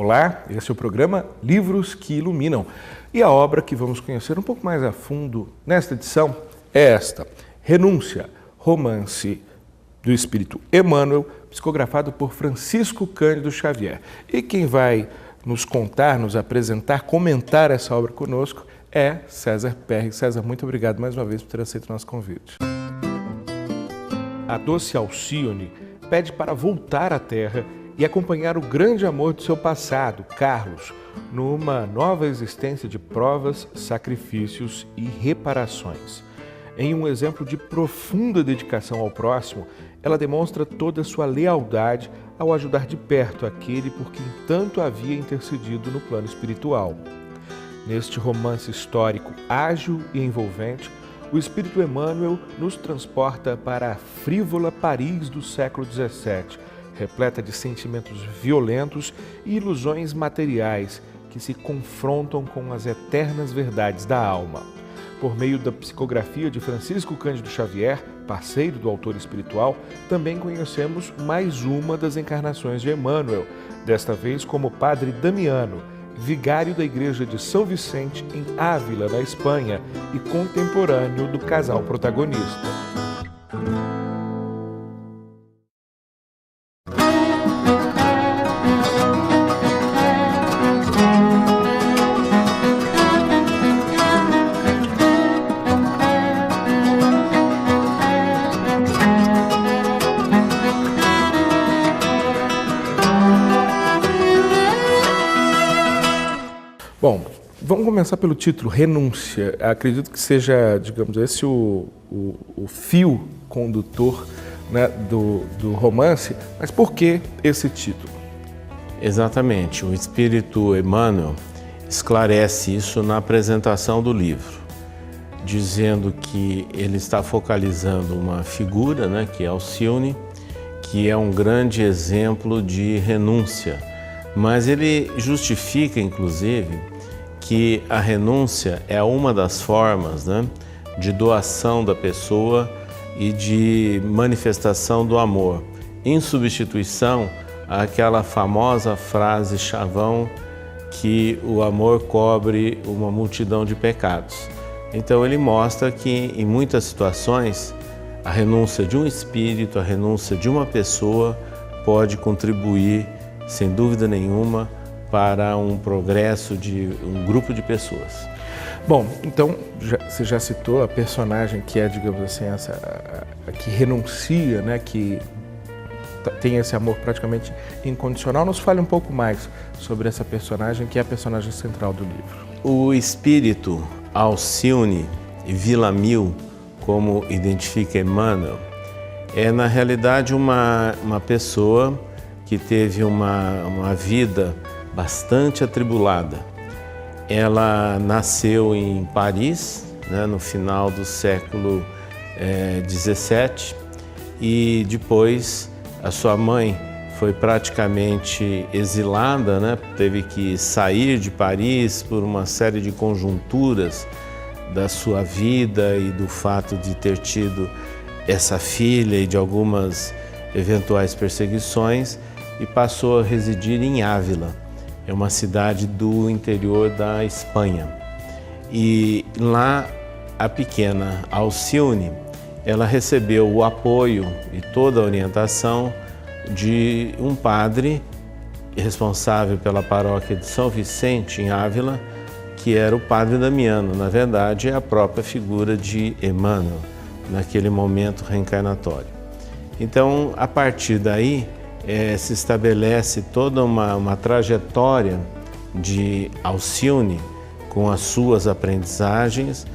Olá, esse é o programa Livros que Iluminam. E a obra que vamos conhecer um pouco mais a fundo nesta edição é esta, Renúncia, romance do Espírito Emmanuel, psicografado por Francisco Cândido Xavier. E quem vai nos contar, nos apresentar, comentar essa obra conosco é César Perry. César, muito obrigado mais uma vez por ter aceito o nosso convite. A doce Alcione pede para voltar à Terra e acompanhar o grande amor do seu passado, Carlos, numa nova existência de provas, sacrifícios e reparações. Em um exemplo de profunda dedicação ao próximo, ela demonstra toda a sua lealdade ao ajudar de perto aquele por quem tanto havia intercedido no plano espiritual. Neste romance histórico ágil e envolvente, o Espírito Emmanuel nos transporta para a frívola Paris do século XVII, repleta de sentimentos violentos e ilusões materiais que se confrontam com as eternas verdades da alma. Por meio da psicografia de Francisco Cândido Xavier, parceiro do autor espiritual, também conhecemos mais uma das encarnações de Emmanuel, desta vez como Padre Damiano, vigário da igreja de São Vicente em Ávila, na Espanha, e contemporâneo do casal protagonista. Bom, vamos começar pelo título, Renúncia. Acredito que seja, digamos, esse o fio condutor, né, do romance, mas por que esse título? Exatamente, o Espírito Emmanuel esclarece isso na apresentação do livro, dizendo que ele está focalizando uma figura, né, que é Alcione, que é um grande exemplo de renúncia, mas ele justifica, inclusive, que a renúncia é uma das formas, né, de doação da pessoa e de manifestação do amor, em substituição àquela famosa frase chavão que o amor cobre uma multidão de pecados. Então ele mostra que em muitas situações a renúncia de um espírito, a renúncia de uma pessoa pode contribuir, sem dúvida nenhuma, para um progresso de um grupo de pessoas. Bom, então você já citou a personagem que é, digamos assim, a que renuncia, né, que tem esse amor praticamente incondicional. Nos fale um pouco mais sobre essa personagem, que é a personagem central do livro. O espírito Alcione Villamil, como identifica Emmanuel, é na realidade uma pessoa que teve uma vida bastante atribulada. Ela nasceu em Paris, né, no final do século XVII, e depois a sua mãe foi praticamente exilada, né, teve que sair de Paris por uma série de conjunturas da sua vida e do fato de ter tido essa filha e de algumas eventuais perseguições, e passou a residir em Ávila. É uma cidade do interior da Espanha. E lá a pequena Alcione, ela recebeu o apoio e toda a orientação de um padre responsável pela paróquia de São Vicente, em Ávila, que era o Padre Damiano. Na verdade, é a própria figura de Emmanuel, naquele momento reencarnatório. Então, a partir daí, se estabelece toda uma trajetória de Alcione com as suas aprendizagens,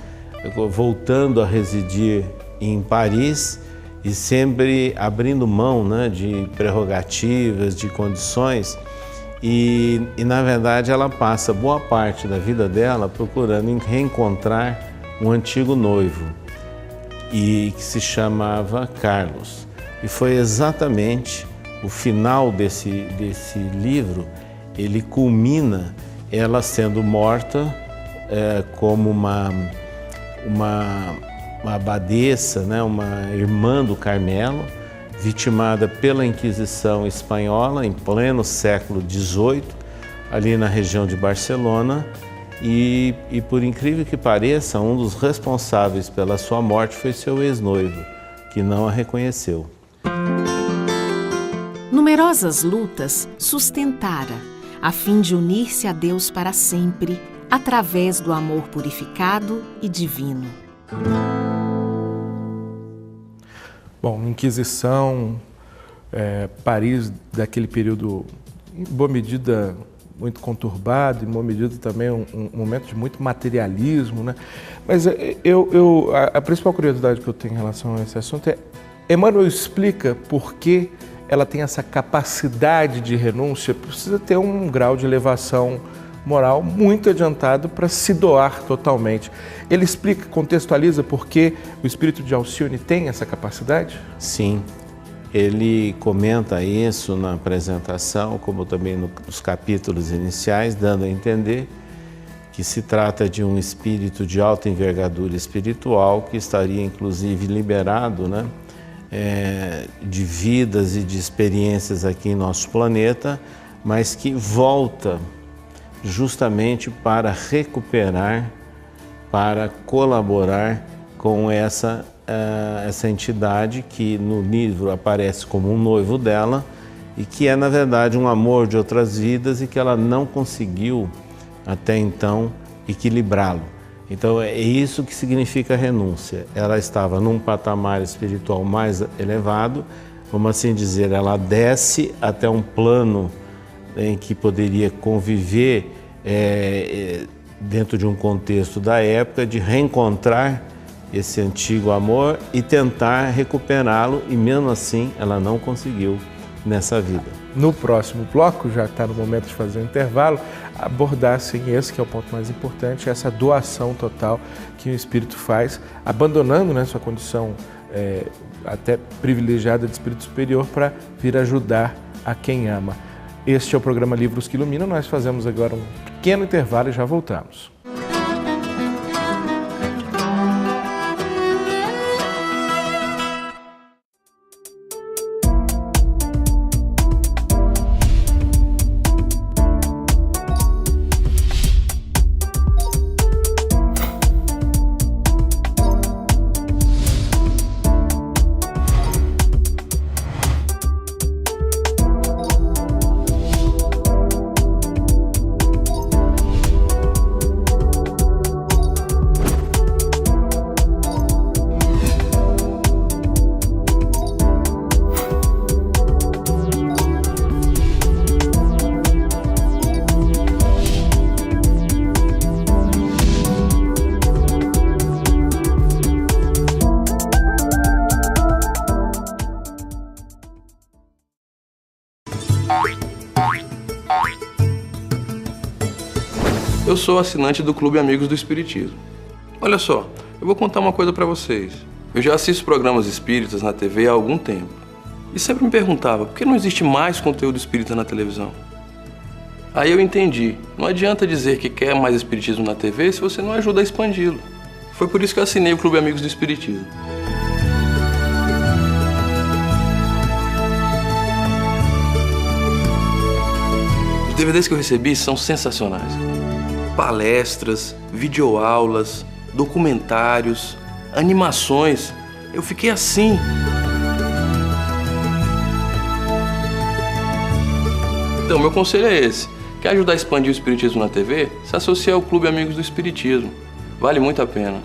voltando a residir em Paris e sempre abrindo mão, né, de prerrogativas, de condições, e na verdade ela passa boa parte da vida dela procurando reencontrar um antigo noivo, e que se chamava Carlos. E foi exatamente o final desse livro, ele culmina ela sendo morta como uma abadesa, né, uma irmã do Carmelo, vitimada pela Inquisição Espanhola em pleno século XVIII, ali na região de Barcelona e por incrível que pareça, um dos responsáveis pela sua morte foi seu ex-noivo, que não a reconheceu. Numerosas lutas sustentara, a fim de unir-se a Deus para sempre, através do amor purificado e divino. Bom, Inquisição, Paris daquele período, em boa medida, muito conturbado, em boa medida também um momento de muito materialismo, né? Mas a principal curiosidade que eu tenho em relação a esse assunto é, Emmanuel explica por que ela tem essa capacidade de renúncia, precisa ter um grau de elevação moral muito adiantado para se doar totalmente. Ele explica, contextualiza por que o espírito de Alcione tem essa capacidade? Sim, ele comenta isso na apresentação, como também nos capítulos iniciais, dando a entender que se trata de um espírito de alta envergadura espiritual que estaria inclusive liberado, né, de vidas e de experiências aqui em nosso planeta, mas que volta justamente para recuperar, para colaborar com essa entidade que no livro aparece como um noivo dela e que é, na verdade, um amor de outras vidas e que ela não conseguiu, até então, equilibrá-lo. Então, é isso que significa renúncia. Ela estava num patamar espiritual mais elevado, vamos assim dizer, ela desce até um plano em que poderia conviver dentro de um contexto da época, de reencontrar esse antigo amor e tentar recuperá-lo, e mesmo assim ela não conseguiu nessa vida. No próximo bloco, já está no momento de fazer um intervalo, abordar sim esse que é o ponto mais importante, essa doação total que o espírito faz, abandonando, né, sua condição até privilegiada de espírito superior para vir ajudar a quem ama. Este é o programa Livros que Iluminam, nós fazemos agora um pequeno intervalo e já voltamos. Eu sou assinante do Clube Amigos do Espiritismo. Olha só, eu vou contar uma coisa pra vocês. Eu já assisto programas espíritas na TV há algum tempo. E sempre me perguntava, por que não existe mais conteúdo espírita na televisão? Aí eu entendi, não adianta dizer que quer mais espiritismo na TV se você não ajuda a expandi-lo. Foi por isso que eu assinei o Clube Amigos do Espiritismo. Os DVDs que eu recebi são sensacionais. Palestras, videoaulas, documentários, animações. Eu fiquei assim. Então, meu conselho é esse. Quer ajudar a expandir o Espiritismo na TV? Se associe ao Clube Amigos do Espiritismo. Vale muito a pena.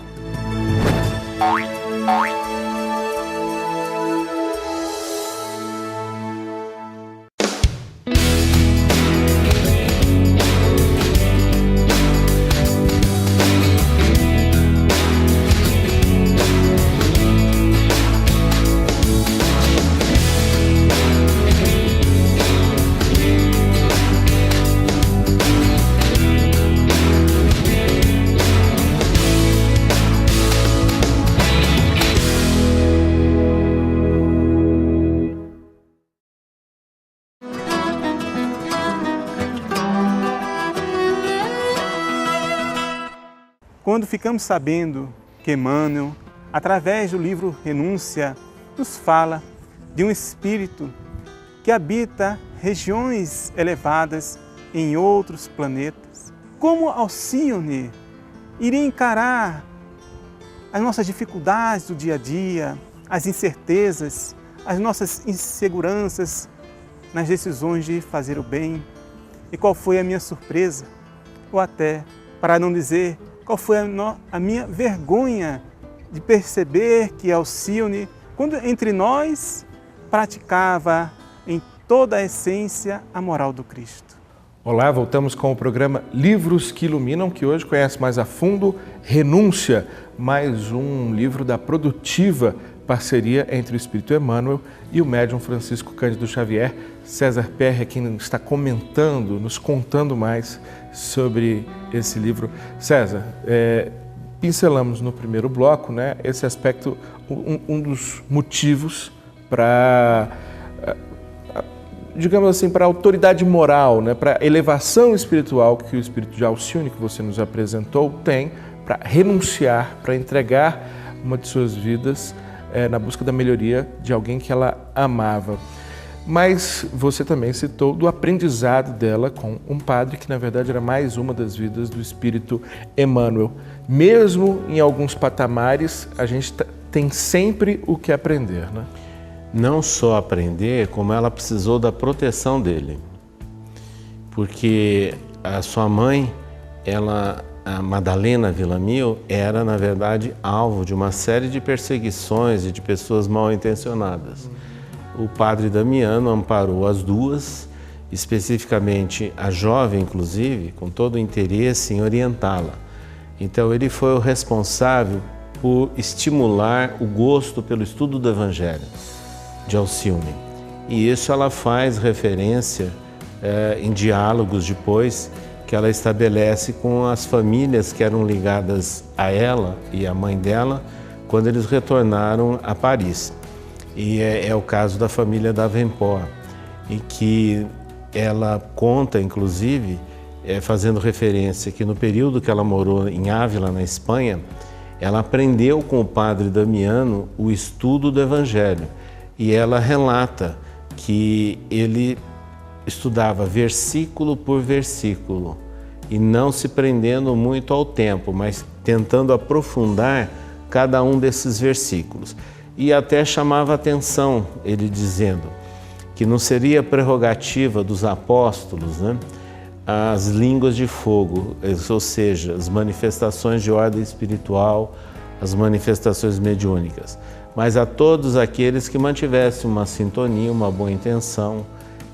Quando ficamos sabendo que Emmanuel, através do livro Renúncia, nos fala de um espírito que habita regiões elevadas em outros planetas? Como Alcione iria encarar as nossas dificuldades do dia a dia, as incertezas, as nossas inseguranças nas decisões de fazer o bem? E qual foi a minha surpresa? Ou até, para não dizer, qual foi a minha vergonha de perceber que Alcione, quando entre nós, praticava em toda a essência a moral do Cristo. Olá, voltamos com o programa Livros que Iluminam, que hoje conhece mais a fundo Renúncia, mais um livro da produtiva parceria entre o Espírito Emmanuel e o médium Francisco Cândido Xavier. César Perry é quem está comentando, nos contando mais sobre esse livro. César, pincelamos no primeiro bloco, né, esse aspecto, um dos motivos para, digamos assim, para a autoridade moral, né, para a elevação espiritual que o espírito de Alcione, que você nos apresentou, tem para renunciar, para entregar uma de suas vidas na busca da melhoria de alguém que ela amava. Mas você também citou do aprendizado dela com um padre que, na verdade, era mais uma das vidas do espírito Emmanuel. Mesmo em alguns patamares, a gente tem sempre o que aprender, né? Não só aprender, como ela precisou da proteção dele. Porque a sua mãe, a Madalena Villamil, era, na verdade, alvo de uma série de perseguições e de pessoas mal intencionadas. O padre Damiano amparou as duas, especificamente a jovem, inclusive, com todo o interesse em orientá-la. Então, ele foi o responsável por estimular o gosto pelo estudo do Evangelho de Alcione. E isso ela faz referência em diálogos depois, que ela estabelece com as famílias que eram ligadas a ela e a mãe dela, quando eles retornaram a Paris. E é o caso da família Davenport, em que ela conta, inclusive, fazendo referência que no período que ela morou em Ávila, na Espanha, ela aprendeu com o padre Damiano o estudo do Evangelho. E ela relata que ele estudava versículo por versículo e não se prendendo muito ao tempo, mas tentando aprofundar cada um desses versículos. E até chamava atenção, ele dizendo que não seria prerrogativa dos apóstolos, né, as línguas de fogo, ou seja, as manifestações de ordem espiritual, as manifestações mediúnicas, mas a todos aqueles que mantivessem uma sintonia, uma boa intenção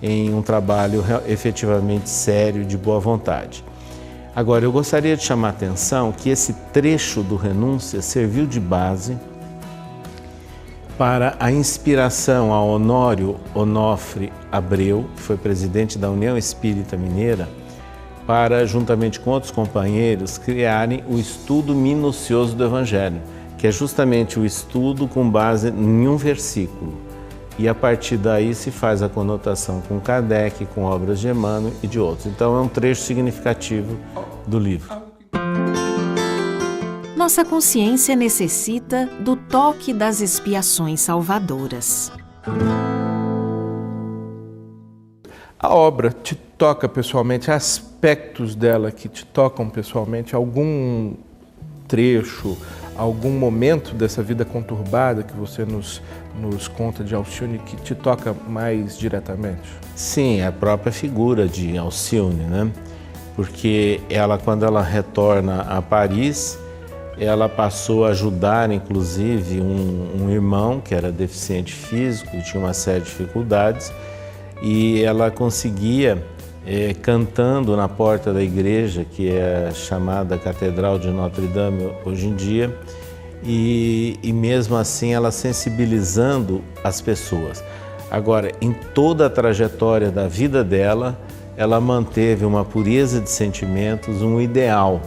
em um trabalho efetivamente sério, de boa vontade. Agora, eu gostaria de chamar a atenção que esse trecho do Renúncia serviu de base para a inspiração a Honório Onofre Abreu, que foi presidente da União Espírita Mineira, para, juntamente com outros companheiros, criarem o estudo minucioso do Evangelho, que é justamente o estudo com base em um versículo. E a partir daí se faz a conotação com Kardec, com obras de Emmanuel e de outros. Então é um trecho significativo do livro. Nossa consciência necessita do toque das expiações salvadoras. A obra te toca pessoalmente, aspectos dela que te tocam pessoalmente, algum trecho, algum momento dessa vida conturbada que você nos conta de Alcione que te toca mais diretamente? Sim, a própria figura de Alcione, né? Porque ela, quando ela retorna a Paris, ela passou a ajudar, inclusive, um irmão que era deficiente físico e tinha uma série de dificuldades, e ela conseguia, cantando na porta da igreja, que é chamada Catedral de Notre Dame hoje em dia, e mesmo assim ela sensibilizando as pessoas. Agora, em toda a trajetória da vida dela, ela manteve uma pureza de sentimentos, um ideal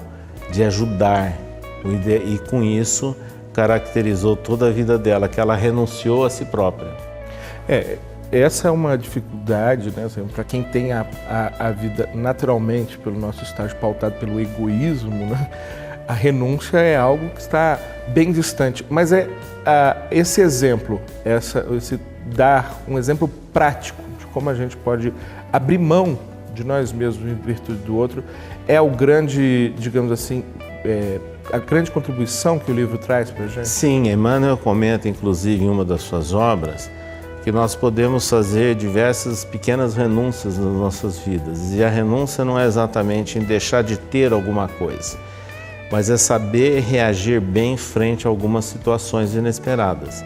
de ajudar, e com isso caracterizou toda a vida dela, que ela renunciou a si própria. Essa é uma dificuldade, né, para quem tem a vida naturalmente, pelo nosso estágio pautado pelo egoísmo, né? A renúncia é algo que está bem distante, mas esse exemplo, esse dar um exemplo prático de como a gente pode abrir mão de nós mesmos em virtude do outro, é o grande, digamos assim, a grande contribuição que o livro traz para a gente? Sim, Emmanuel comenta, inclusive, em uma das suas obras, que nós podemos fazer diversas pequenas renúncias nas nossas vidas. E a renúncia não é exatamente em deixar de ter alguma coisa, mas é saber reagir bem frente a algumas situações inesperadas.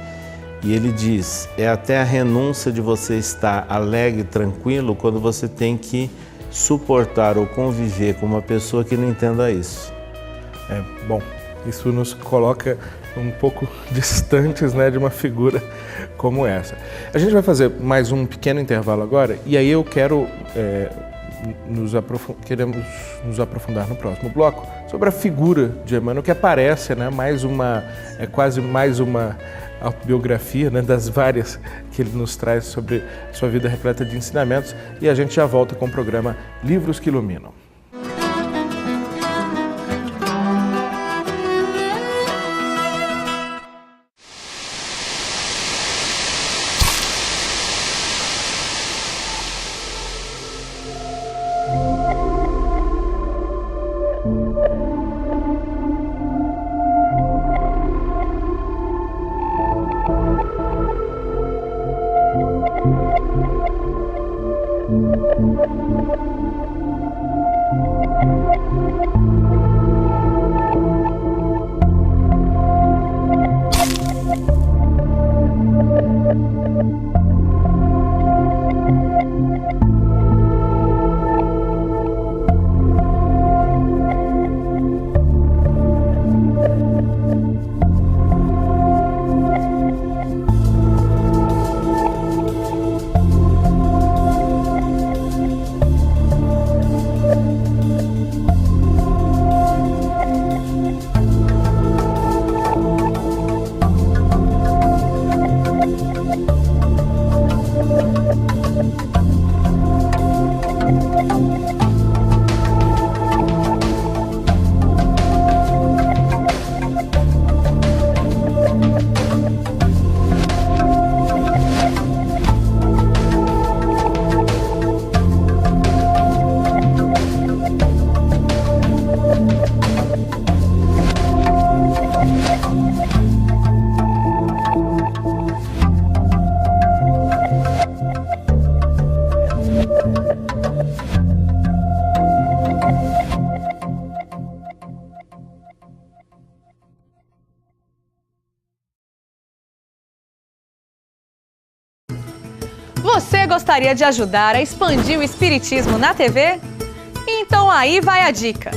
E ele diz, é até a renúncia de você estar alegre, tranquilo, quando você tem que suportar ou conviver com uma pessoa que não entenda isso. Bom, isso nos coloca um pouco distantes, né, de uma figura como essa. A gente vai fazer mais um pequeno intervalo agora e aí eu quero queremos nos aprofundar no próximo bloco sobre a figura de Emmanuel, que aparece, né, quase mais uma autobiografia, né, das várias que ele nos traz sobre sua vida repleta de ensinamentos, e a gente já volta com o programa Livros que Iluminam. Você gostaria de ajudar a expandir o Espiritismo na TV? Então aí vai a dica!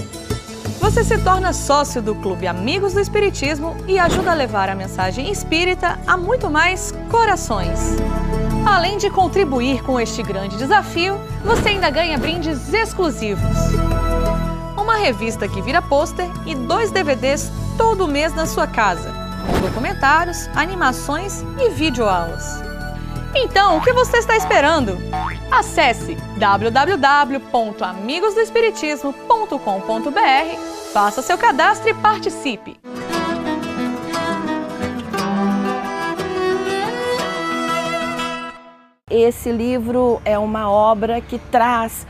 Você se torna sócio do Clube Amigos do Espiritismo e ajuda a levar a mensagem espírita a muito mais corações. Além de contribuir com este grande desafio, você ainda ganha brindes exclusivos. Uma revista que vira pôster e 2 DVDs todo mês na sua casa, com documentários, animações e videoaulas. Então, o que você está esperando? Acesse www.amigosdoespiritismo.com.br, faça seu cadastro e participe! Esse livro é uma obra que traz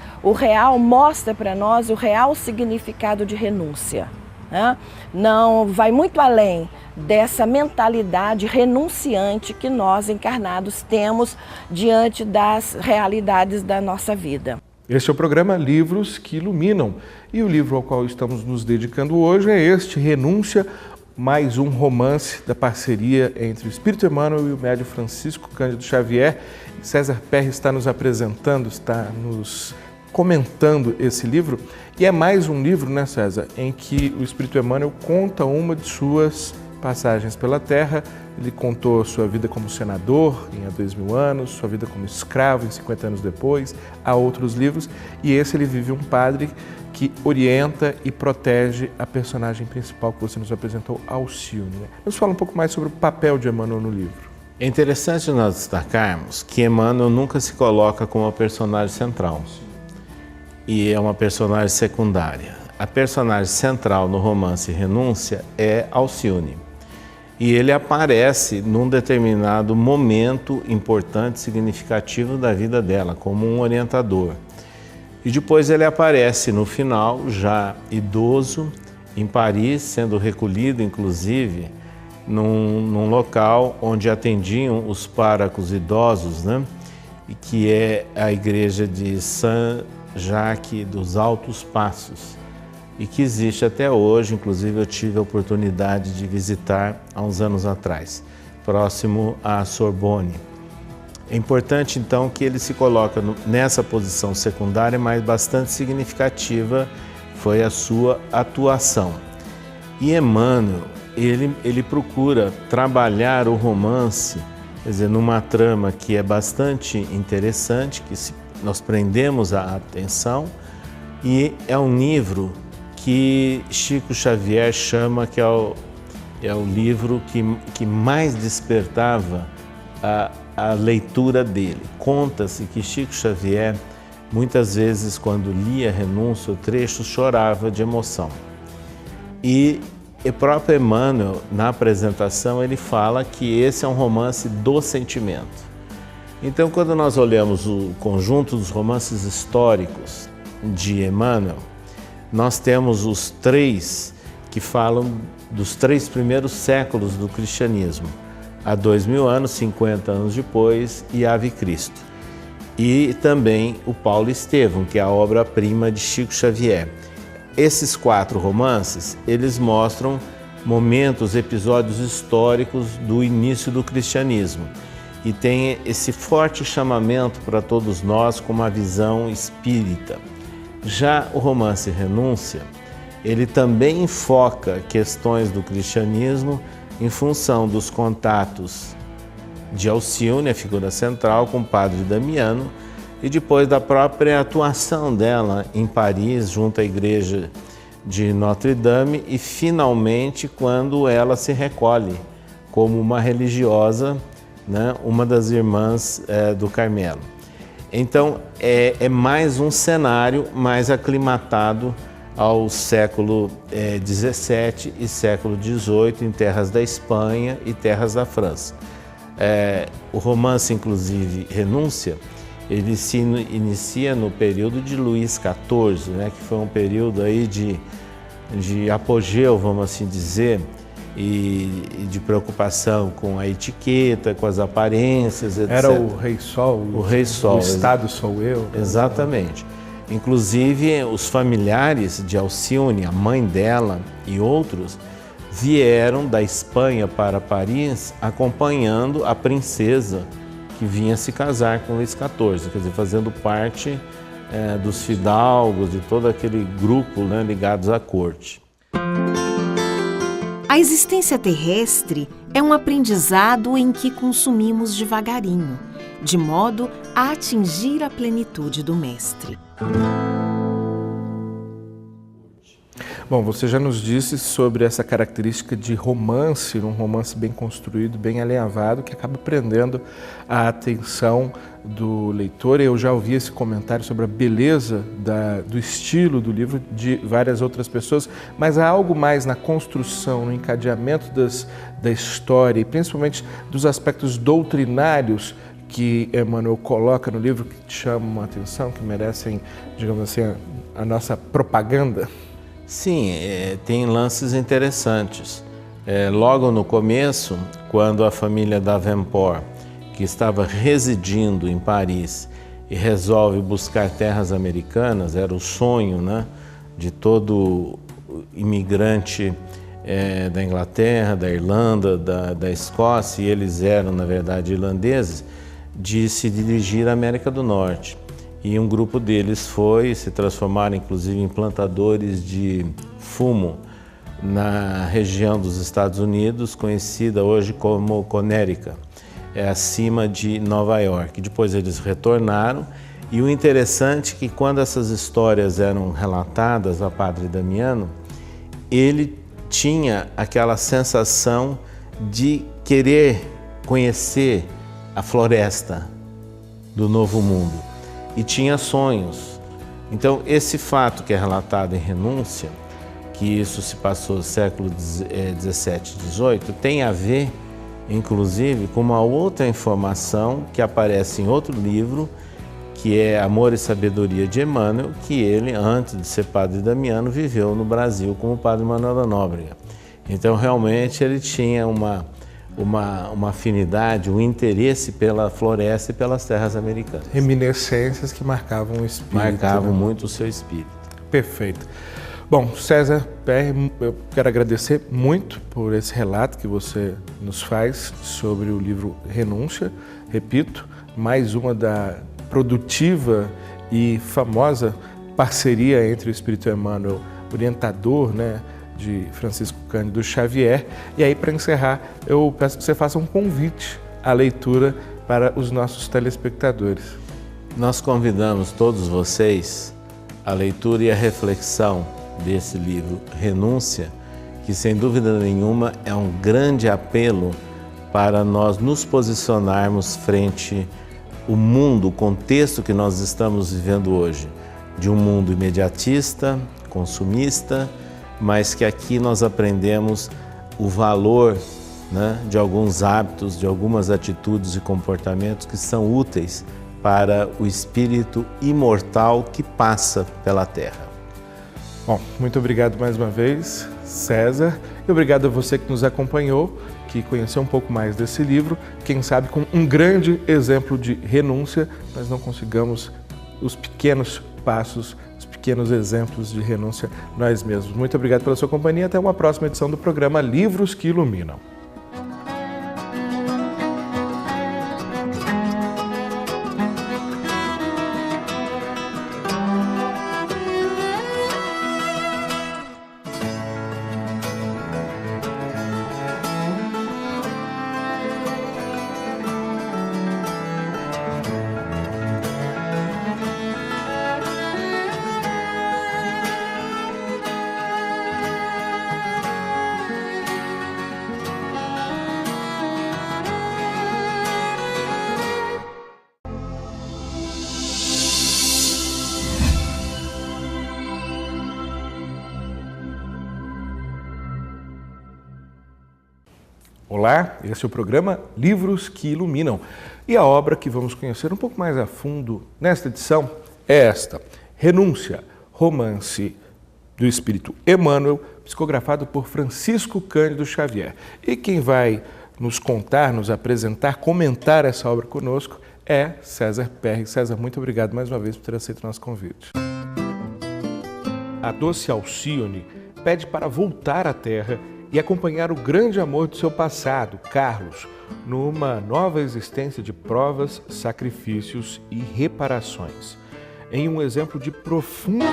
mostra para nós o real significado de renúncia, né? Não vai muito além dessa mentalidade renunciante que nós encarnados temos diante das realidades da nossa vida. Este é o programa Livros que Iluminam, e o livro ao qual estamos nos dedicando hoje é este, Renúncia, mais um romance da parceria entre o Espírito Emmanuel e o médium Francisco Cândido Xavier. César Perry está nos apresentando, está nos comentando esse livro, e é mais um livro, né, César, em que o Espírito Emmanuel conta uma de suas passagens pela Terra. Ele contou sua vida como senador em há 2000 anos, sua vida como escravo em 50 anos depois, há outros livros, e esse ele vive um padre que orienta e protege a personagem principal que você nos apresentou, Alcione. Nos fala um pouco mais sobre o papel de Emmanuel no livro. É interessante nós destacarmos que Emmanuel nunca se coloca como a personagem central, e é uma personagem secundária. A personagem central no romance Renúncia é Alcione. E ele aparece num determinado momento importante, significativo da vida dela, como um orientador. E depois ele aparece no final, já idoso, em Paris, sendo recolhido, inclusive, num local onde atendiam os párocos idosos, né? E que é a igreja de Saint-Jacques dos Altos Passos, e que existe até hoje. Inclusive eu tive a oportunidade de visitar há uns anos atrás, próximo à Sorbonne. É importante então que ele se coloca nessa posição secundária, mas bastante significativa foi a sua atuação. E Emmanuel, ele procura trabalhar o romance, quer dizer, numa trama que é bastante interessante, que nós prendemos a atenção, e é um livro que Chico Xavier chama que é o livro que mais despertava a leitura dele. Conta-se que Chico Xavier, muitas vezes, quando lia Renúncia, o trecho, chorava de emoção. E o próprio Emmanuel, na apresentação, ele fala que esse é um romance do sentimento. Então, quando nós olhamos o conjunto dos romances históricos de Emmanuel, nós temos os 3 que falam dos 3 primeiros séculos do cristianismo, há 2000 anos, 50 anos depois, e Ave Cristo. E também o Paulo Estevão, que é a obra-prima de Chico Xavier. Esses 4 romances, eles mostram momentos, episódios históricos do início do cristianismo. E tem esse forte chamamento para todos nós com uma visão espírita. Já o romance Renúncia, ele também enfoca questões do cristianismo em função dos contatos de Alcione, a figura central, com o padre Damiano, e depois da própria atuação dela em Paris, junto à igreja de Notre-Dame, e finalmente quando ela se recolhe como uma religiosa, né, uma das irmãs do Carmelo. Então é mais um cenário mais aclimatado ao século XVII e século XVIII, em terras da Espanha e terras da França. O romance, inclusive, Renúncia, ele se inicia no período de Luís XIV, né, que foi um período aí de apogeu, vamos assim dizer, e de preocupação com a etiqueta, com as aparências, etc. Era o Rei Sol, o Rei Sol, o Estado sou eu. Exatamente. Inclusive, os familiares de Alcione, a mãe dela e outros, vieram da Espanha para Paris acompanhando a princesa que vinha se casar com Luís XIV, quer dizer, fazendo parte dos fidalgos, de todo aquele grupo, né, ligados à corte. A existência terrestre é um aprendizado em que consumimos devagarinho, de modo a atingir a plenitude do Mestre. Bom, você já nos disse sobre essa característica de romance, um romance bem construído, bem alinhavado, que acaba prendendo a atenção do leitor. Eu já ouvi esse comentário sobre a beleza do estilo do livro de várias outras pessoas, mas há algo mais na construção, no encadeamento da história e principalmente dos aspectos doutrinários que Emmanuel coloca no livro que te chamam a atenção, que merecem, digamos assim, a nossa propaganda? Sim, tem lances interessantes. Logo no começo, quando a família Davenport, que estava residindo em Paris e resolve buscar terras americanas, era o sonho, né, de todo imigrante da Inglaterra, da Irlanda, da Escócia, e eles eram, na verdade, irlandeses, de se dirigir à América do Norte. E um grupo deles foi se transformar, inclusive, em plantadores de fumo na região dos Estados Unidos, conhecida hoje como Connecticut, acima de Nova York. Depois eles retornaram, e o interessante é que quando essas histórias eram relatadas a Padre Damiano, ele tinha aquela sensação de querer conhecer a floresta do Novo Mundo. E tinha sonhos. Então, esse fato que é relatado em Renúncia, que isso se passou no século XVII e XVIII, tem a ver, inclusive, com uma outra informação que aparece em outro livro, que é Amor e Sabedoria de Emmanuel, que ele, antes de ser Padre Damiano, viveu no Brasil como Padre Manuel da Nóbrega. Então, realmente, ele tinha uma afinidade, um interesse pela floresta e pelas terras americanas. Reminiscências que marcavam o espírito. Marcavam, né? muito o seu espírito. Perfeito. Bom, César Perry, eu quero agradecer muito por esse relato que você nos faz sobre o livro Renúncia. Repito, mais uma da produtiva e famosa parceria entre o Espírito Emmanuel, orientador, né, de Francisco Cândido Xavier. E aí, para encerrar, eu peço que você faça um convite à leitura para os nossos telespectadores. Nós convidamos todos vocês à leitura e à reflexão desse livro, Renúncia, que sem dúvida nenhuma é um grande apelo para nós nos posicionarmos frente ao mundo, o contexto que nós estamos vivendo hoje, de um mundo imediatista, consumista, mas que aqui nós aprendemos o valor, né, de alguns hábitos, de algumas atitudes e comportamentos que são úteis para o espírito imortal que passa pela Terra. Bom, muito obrigado mais uma vez, César, e obrigado a você que nos acompanhou, que conheceu um pouco mais desse livro. Quem sabe com um grande exemplo de renúncia, nós não consigamos os pequenos passos, os pequenos exemplos de renúncia nós mesmos. Muito obrigado pela sua companhia, até uma próxima edição do programa Livros que Iluminam. Olá, esse é o programa Livros que Iluminam. E a obra que vamos conhecer um pouco mais a fundo nesta edição é esta, Renúncia, romance do Espírito Emmanuel, psicografado por Francisco Cândido Xavier. E quem vai nos contar, nos apresentar, comentar essa obra conosco é César Perry. César, muito obrigado mais uma vez por ter aceito o nosso convite. A doce Alcione pede para voltar à Terra e acompanhar o grande amor do seu passado, Carlos, numa nova existência de provas, sacrifícios e reparações. Em um exemplo de profundo...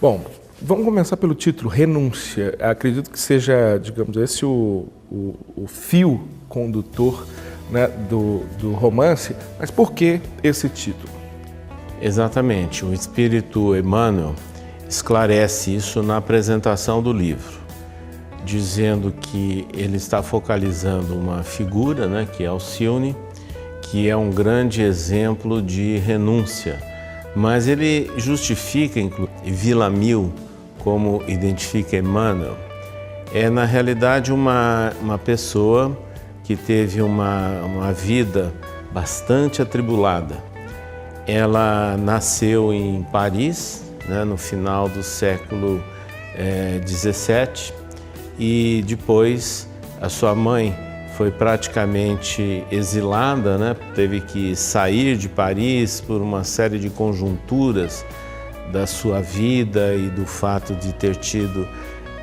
Bom, vamos começar pelo título, Renúncia. Acredito que seja, digamos, esse o fio condutor, né, do romance, mas por que esse título? Exatamente, o Espírito Emmanuel esclarece isso na apresentação do livro, dizendo que ele está focalizando uma figura, né, que é Alcione, que é um grande exemplo de renúncia. Mas ele justifica, inclusive, Villamil, como identifica Emmanuel, é na realidade uma pessoa que teve uma vida bastante atribulada. Ela nasceu em Paris, né, no final do século XVII, e depois a sua mãe foi praticamente exilada, né? Teve que sair de Paris por uma série de conjunturas da sua vida e do fato de ter tido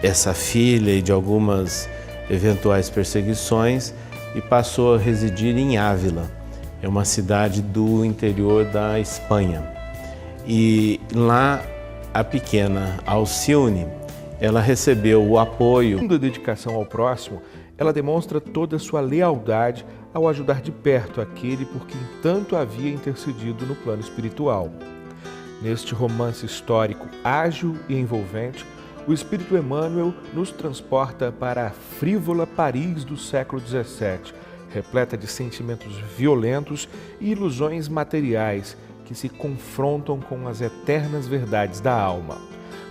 essa filha e de algumas eventuais perseguições, e passou a residir em Ávila, é uma cidade do interior da Espanha. E lá a pequena Alcione, ela recebeu o apoio da dedicação ao próximo. Ela demonstra toda a sua lealdade ao ajudar de perto aquele por quem tanto havia intercedido no plano espiritual. Neste romance histórico ágil e envolvente, o Espírito Emmanuel nos transporta para a frívola Paris do século XVII, repleta de sentimentos violentos e ilusões materiais que se confrontam com as eternas verdades da alma.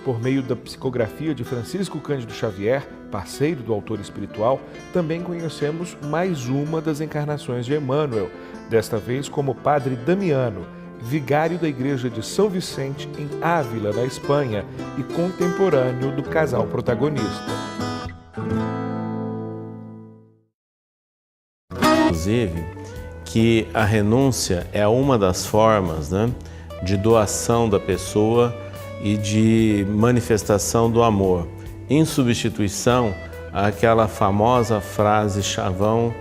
Por meio da psicografia de Francisco Cândido Xavier, parceiro do autor espiritual, também conhecemos mais uma das encarnações de Emmanuel, desta vez como Padre Damiano, vigário da Igreja de São Vicente, em Ávila, na Espanha, e contemporâneo do casal protagonista. Inclusive, que a renúncia é uma das formas, né, de doação da pessoa e de manifestação do amor, em substituição àquela famosa frase chavão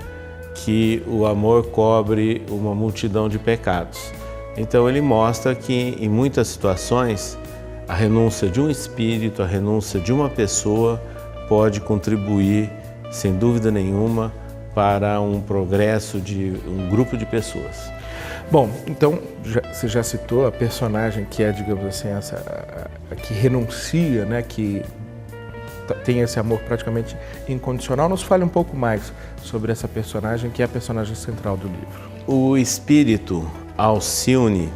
que o amor cobre uma multidão de pecados. Então ele mostra que em muitas situações a renúncia de um espírito, a renúncia de uma pessoa pode contribuir, sem dúvida nenhuma, para um progresso de um grupo de pessoas. Bom, então você já citou a personagem que é, digamos assim, a que renuncia, né, que tem esse amor praticamente incondicional. Nos fale um pouco mais sobre essa personagem, que é a personagem central do livro. O espírito Alcione